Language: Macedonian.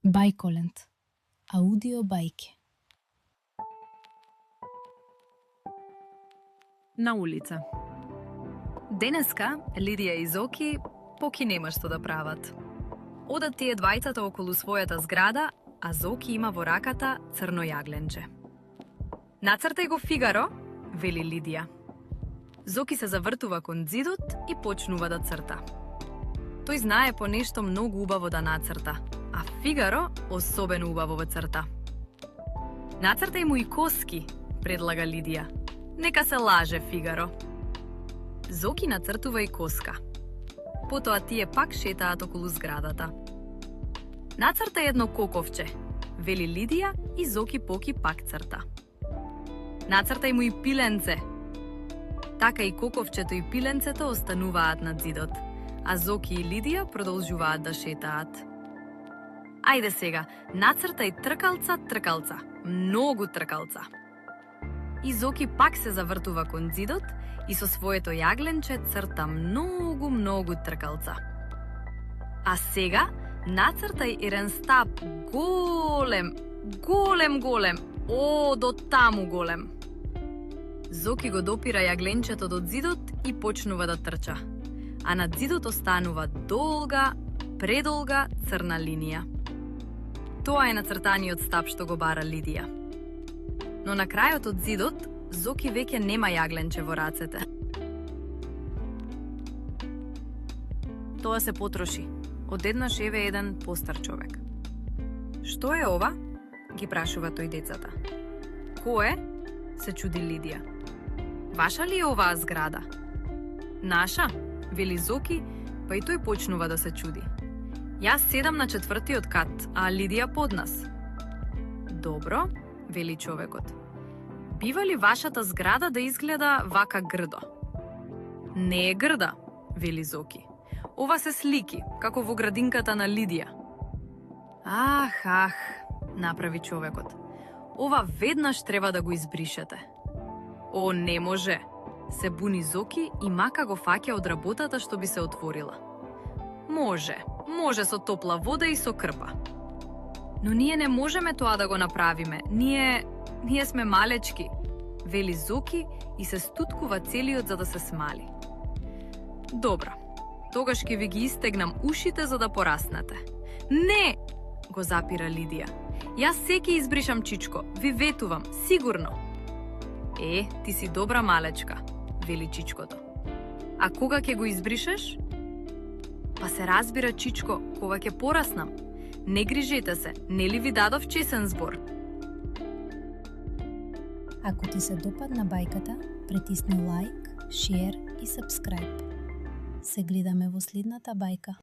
Бајколент. Аудио бајки. На улица. Денеска Лидија и Зоки поки нема што да прават. Одат тие двајцата околу својата зграда, а Зоки има во раката црно јагленче. Нацртај го Фигаро, вели Лидија. Зоки се завртува кон зидот и почнува да црта. Тој знае по нешто многу убаво да нацрта, а Фигаро особено убаво во црта. Нацртај му и коски, предлага Лидија. Нека се лаже Фигаро. Зоки нацртува и коска. Потоа тие пак шетаат околу зградата. Нацрта едно коковче, вели Лидија и Зоки поки пак црта. Нацртај му и пиленце. Така и коковчето и пиленцето остануваат над зидот, а Зоки и Лидија продолжуваат да шетаат. Ајде сега, нацртај тркалца, многу тркалца. И Зоки пак се завртува кон зидот и со своето јагленче црта многу тркалца. А сега нацртај еден стап голем, до таму голем. Зоки го допира јагленчето до зидот и почнува да трча, а над зидот останува предолга црна линија. Тоа е нацртаниот стап што го бара Лидија. Но на крајот од зидот, Зоки веќе нема јагленче во рацете. Тоа се потроши. Одеднаш еве еден постар човек. Што е ова? Ги прашува тој децата. Кој е? Се чуди Лидија. Ваша ли е оваа зграда? Наша, вели Зоки, па и тој почнува да се чуди. Јас седам на 4-тиот кат, а Лидија под нас. Добро, вели човекот. Бива ли вашата зграда да изгледа вака грдо? Не е грда, вели Зоки. Ова се слики, како во градинката на Лидија. Ах, направи човекот. Ова веднаш треба да го избришете. О, не може, се буни Зоки и мака го фаќа од работата што би се отворила. Може со топла вода и со крпа. Но ние не можеме тоа да го направиме. Ние сме малечки, вели Зоки и се стуткува целиот за да се смали. Добро, тогаш ќе ви ги истегнам ушите за да пораснете. Не, го запира Лидија. Јас секи избришам чичко, ви ветувам, сигурно. Ти си добра малечка, вели чичкото. А кога ќе го избришеш? Па се разбира, чичко, кога ќе пораснам. Не грижете се, нели ви дадов чесен збор? Ако ти се допадна бајката, притисни лайк, шер и сабскрајб. Се гледаме во следната бајка.